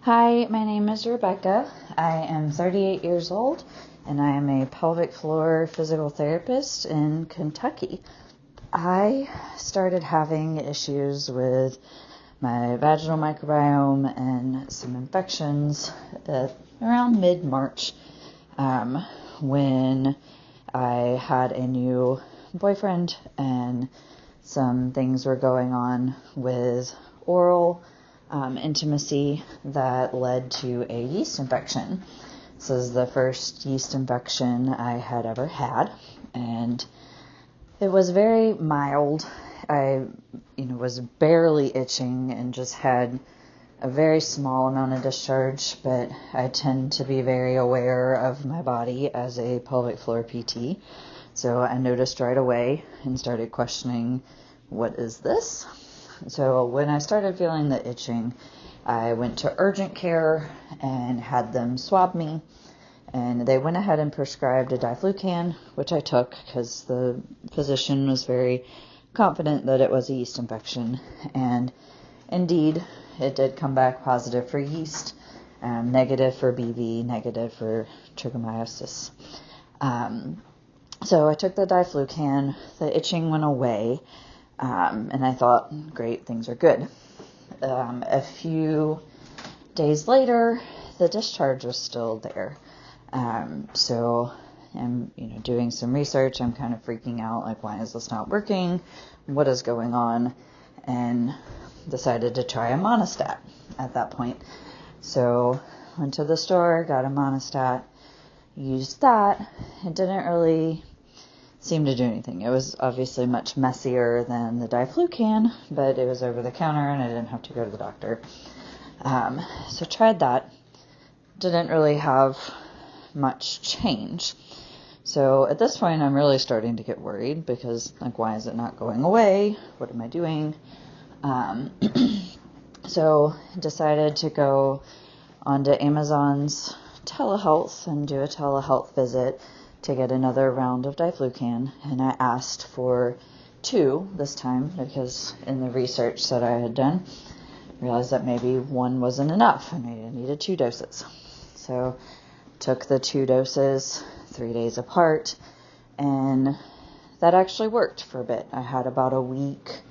Hi, my name is Rebecca. I am 38 years old and I am a pelvic floor physical therapist in Kentucky. I started having issues with my vaginal microbiome and some infections around mid-March when I had a new boyfriend and some things were going on with oral intimacy that led to a yeast infection. This is the first yeast infection I had ever had, and it was very mild. I was barely itching and just had a very small amount of discharge, but I tend to be very aware of my body as a pelvic floor PT. So I noticed right away and started questioning, what is this? So when I started feeling the itching, I went to urgent care and had them swab me. And they went ahead and prescribed a diflucan, which I took because the physician was very confident that it was a yeast infection. And indeed, it did come back positive for yeast, negative for BV, negative for trichomoniasis. So I took the diflucan, the itching went away, and I thought, great, things are good. A few days later, the discharge was still there. So I'm, doing some research. I'm kind of freaking out, like, why is this not working? What is going on? And decided to try a monostat at that point. So went to the store, got a monostat, used that. It didn't really seem to do anything. It was obviously much messier than the diflucan, but it was over the counter and I didn't have to go to the doctor. So tried that. Didn't really have much change. So at this point, I'm really starting to get worried because, why is it not going away? What am I doing? So decided to go onto Amazon's telehealth and do a telehealth visit to get another round of diflucan, and I asked for 2 this time because in the research that I had done, I realized that maybe 1 wasn't enough and I needed 2 doses. So took the 2 doses 3 days apart, and that actually worked for a bit. I had about a week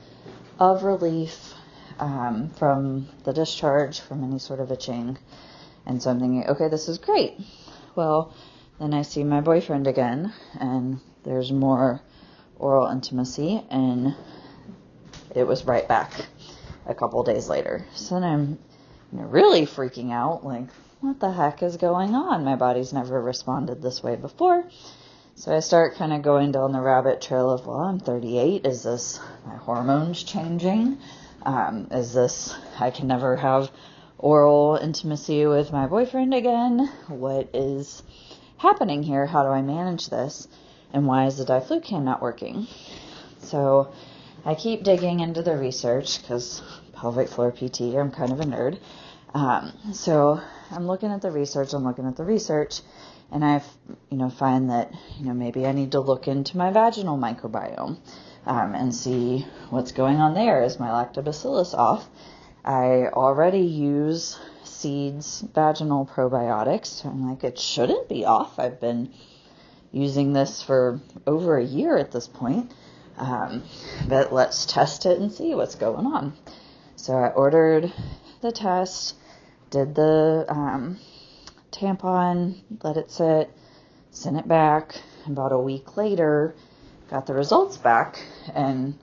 of relief from the discharge, from any sort of itching, and so I'm thinking, okay, this is great. Well, then I see my boyfriend again, and there's more oral intimacy, and it was right back a couple days later. So then I'm really freaking out, like, what the heck is going on? My body's never responded this way before. So I start kind of going down the rabbit trail of, well, I'm 38. Is this my hormones changing? Is this, I can never have oral intimacy with my boyfriend again? What is happening here? How do I manage this? And why is the diflucan not working? So I keep digging into the research because pelvic floor PT, I'm kind of a nerd. So I'm looking at the research, and I, find that, maybe I need to look into my vaginal microbiome, and see what's going on there. Is my lactobacillus off? I already use Seed's vaginal probiotics, so I'm like, it shouldn't be off. I've been using this for over a year at this point, but let's test it and see what's going on. So I ordered the test, did the tampon, let it sit, sent it back. About a week later, got the results back, and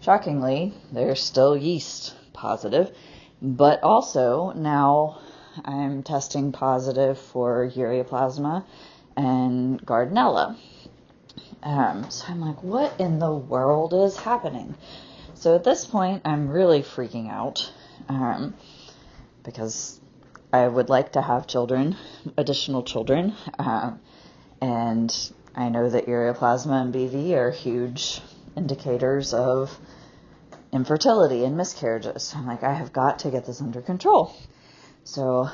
shockingly, they're still yeast positive, but also now I'm testing positive for ureaplasma and Gardnerella. So I'm like, what in the world is happening? So at this point, I'm really freaking out, because I would like to have children, additional children, and I know that ureaplasma and BV are huge indicators of infertility and miscarriages. So I'm like, I have got to get this under control. So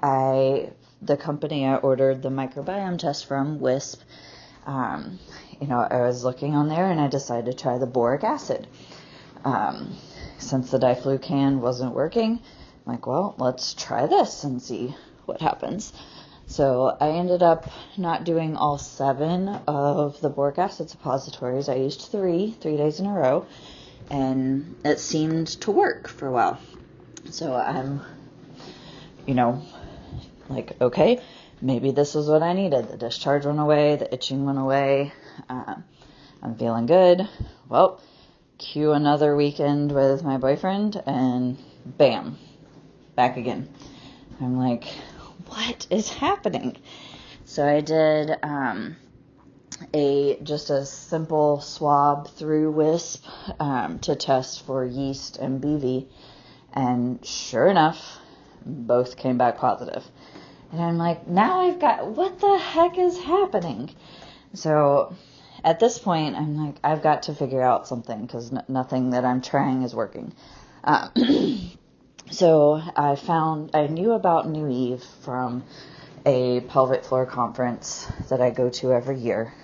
the company I ordered the microbiome test from, Wisp, I was looking on there and I decided to try the boric acid. Since the diflucan wasn't working, like, well, let's try this and see what happens. So I ended up not doing all 7 of the boric acid suppositories. I used 3 days in a row, and it seemed to work for a while. So I'm, like, okay, maybe this is what I needed. The discharge went away, the itching went away, I'm feeling good. Well, cue another weekend with my boyfriend, and bam, back again. I'm like, what is happening? So I did just a simple swab through WISP to test for yeast and BV, and sure enough, both came back positive. And I'm like, now I've got, what the heck is happening? So at this point, I'm like, I've got to figure out something, because nothing that I'm trying is working. So I knew about Neueve from a pelvic floor conference that I go to every year.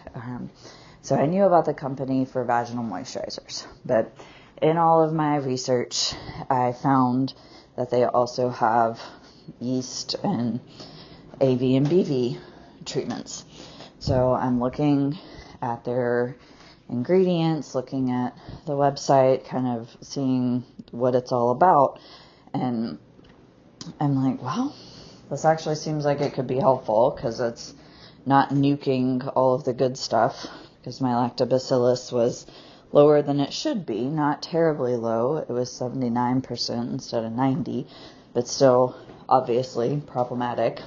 So I knew about the company for vaginal moisturizers. But in all of my research, I found that they also have yeast and AV and BV treatments. So I'm looking at their ingredients, looking at the website, kind of seeing what it's all about. And I'm like, well, this actually seems like it could be helpful, because it's not nuking all of the good stuff, because my lactobacillus was lower than it should be, not terribly low. It was 79% instead of 90, but still obviously problematic.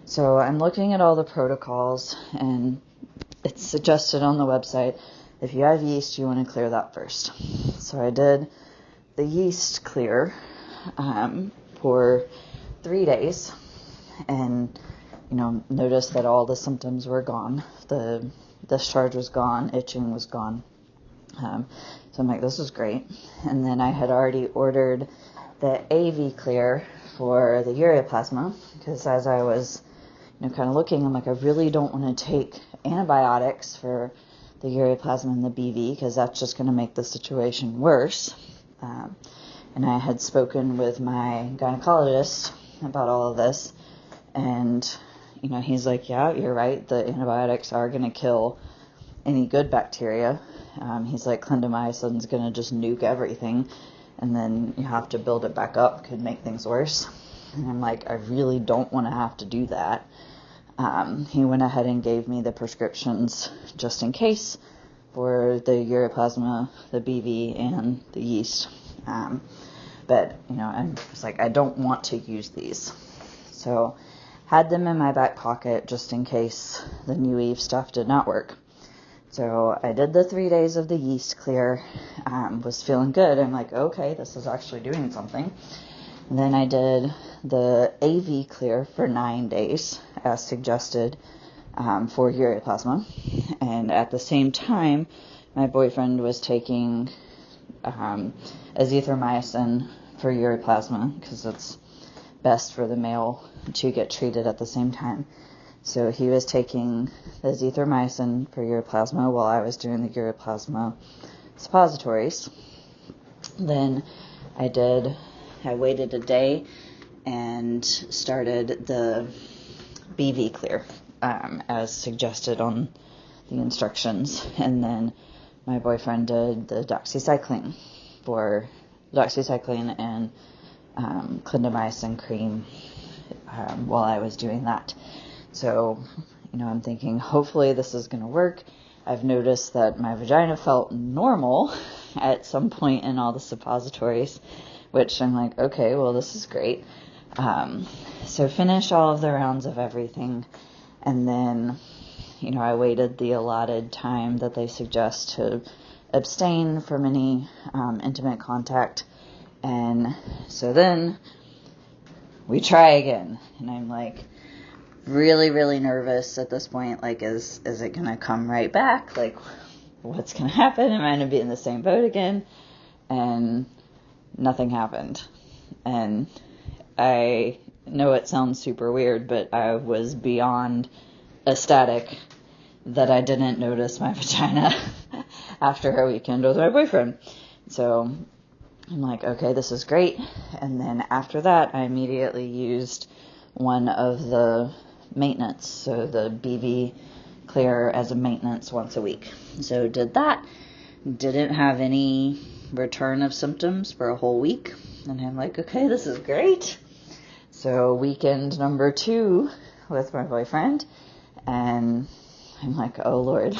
So I'm looking at all the protocols, and it's suggested on the website, if you have yeast, you want to clear that first. So I did the yeast clear for 3 days, and noticed that all the symptoms were gone. The discharge was gone, itching was gone. So I'm like, this is great. And then I had already ordered the AV clear for the ureaplasma, because as I was kind of looking, I'm like, I really don't want to take antibiotics for the ureaplasma and the BV, because that's just going to make the situation worse. And I had spoken with my gynecologist about all of this, and he's like, yeah, you're right, the antibiotics are going to kill any good bacteria. He's like, clindamycin's going to just nuke everything, and then you have to build it back up, could make things worse. And I'm like, I really don't want to have to do that. He went ahead and gave me the prescriptions just in case for the ureaplasma, the BV, and the yeast. But I was like, I don't want to use these. So had them in my back pocket just in case the Neueve stuff did not work. So I did the 3 days of the yeast clear, was feeling good. I'm like, okay, this is actually doing something. And then I did the AV clear for 9 days, as suggested, for ureaplasma. And at the same time, my boyfriend was taking azithromycin for ureaplasma, because it's best for the male to get treated at the same time. So he was taking the azithromycin for ureaplasma while I was doing the ureaplasma suppositories. Then I waited a day and started the BV clear, as suggested on the instructions. And then my boyfriend did the doxycycline and clindamycin cream while I was doing that. So, I'm thinking, hopefully this is going to work. I've noticed that my vagina felt normal at some point in all the suppositories, which I'm like, okay, well, this is great. So finish all of the rounds of everything, and then, I waited the allotted time that they suggest to abstain from any intimate contact. And so then we try again, and I'm like really, really nervous at this point. Like, is it going to come right back? Like, what's going to happen? Am I going to be in the same boat again? And nothing happened. And I know it sounds super weird, but I was beyond ecstatic that I didn't notice my vagina after a weekend with my boyfriend. So I'm like, okay, this is great. And then after that, I immediately used one of the maintenance, so the BV Clear as a maintenance once a week. So did that. Didn't have any return of symptoms for a whole week. And I'm like, okay, this is great. So weekend number 2 with my boyfriend. And I'm like, oh Lord.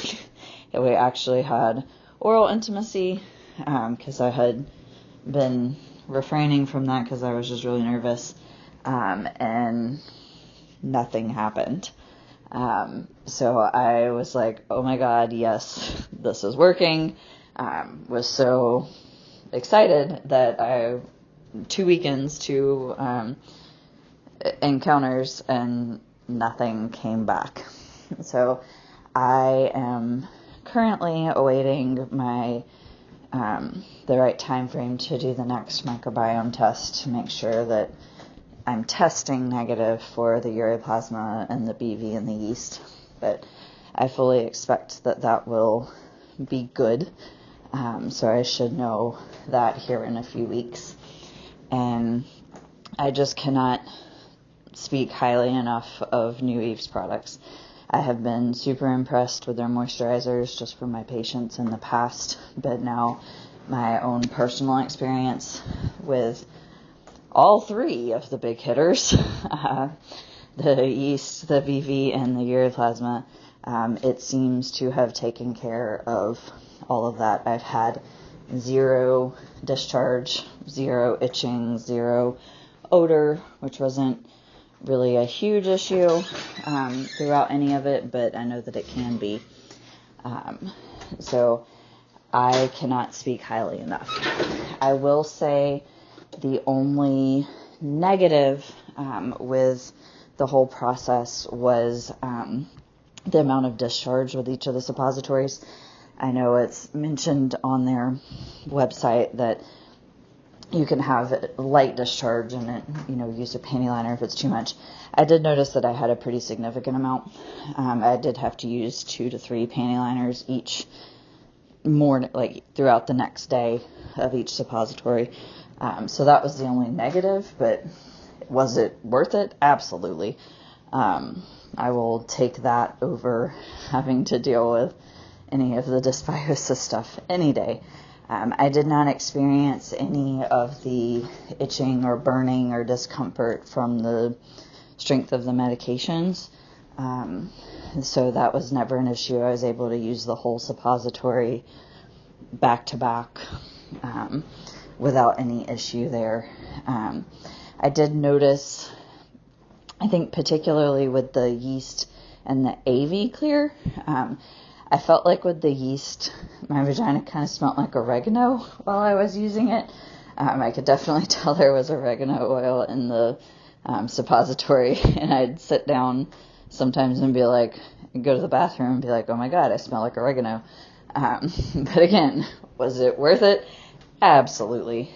We actually had oral intimacy because I had been refraining from that because I was just really nervous. And nothing happened. So I was like, oh my God, yes, this is working. Was so excited that 2 weekends, 2 encounters, and nothing came back. So I am currently awaiting my the right time frame to do the next microbiome test to make sure that I'm testing negative for the ureaplasma and the BV and the yeast, but I fully expect that will be good. So I should know that here in a few weeks. And I just cannot speak highly enough of Neueve's products. I have been super impressed with their moisturizers just from my patients in the past, but now my own personal experience with all 3 of the big hitters, the yeast, the BV, and the ureaplasma, it seems to have taken care of all of that. I've had 0 discharge, 0 itching, 0 odor, which wasn't really a huge issue throughout any of it, but I know that it can be. So I cannot speak highly enough. I will say the only negative with the whole process was the amount of discharge with each of the suppositories. I know it's mentioned on their website that you can have light discharge and it, use a panty liner if it's too much. I did notice that I had a pretty significant amount. I did have to use 2 to 3 panty liners each morning, like throughout the next day of each suppository. So that was the only negative, but was it worth it? Absolutely. I will take that over having to deal with any of the dysbiosis stuff any day. I did not experience any of the itching or burning or discomfort from the strength of the medications. So that was never an issue. I was able to use the whole suppository back to back without any issue there. I did notice, I think particularly with the yeast and the AV Clear, I felt like with the yeast, my vagina kind of smelled like oregano while I was using it. I could definitely tell there was oregano oil in the suppository, and I'd sit down sometimes and be like, go to the bathroom and be like, oh my God, I smell like oregano. But again, was it worth it? Absolutely.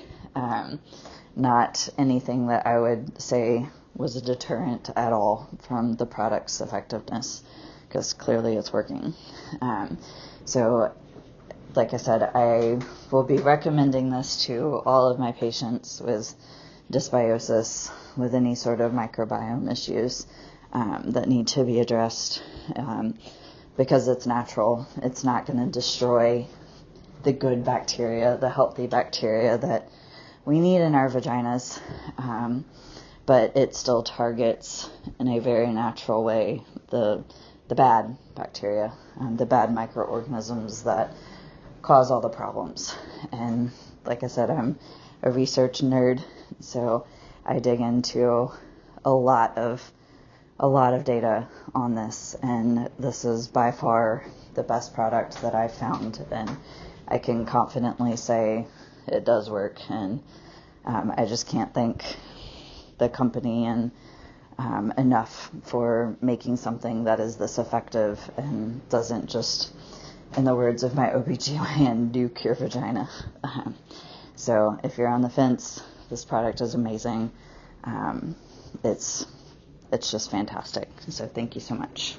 Not anything that I would say was a deterrent at all from the product's effectiveness, because clearly it's working. So, like I said, I will be recommending this to all of my patients with dysbiosis, with any sort of microbiome issues that need to be addressed, because it's natural. It's not going to destroy the good bacteria, the healthy bacteria that we need in our vaginas, but it still targets in a very natural way the bad bacteria, the bad microorganisms that cause all the problems. And like I said, I'm a research nerd, so I dig into a lot of data on this, and this is by far the best product that I've found, and I can confidently say it does work. And I just can't thank the company and enough for making something that is this effective and doesn't just, in the words of my OBGYN, nuke your vagina. So if you're on the fence, this product is amazing. It's just fantastic. So thank you so much.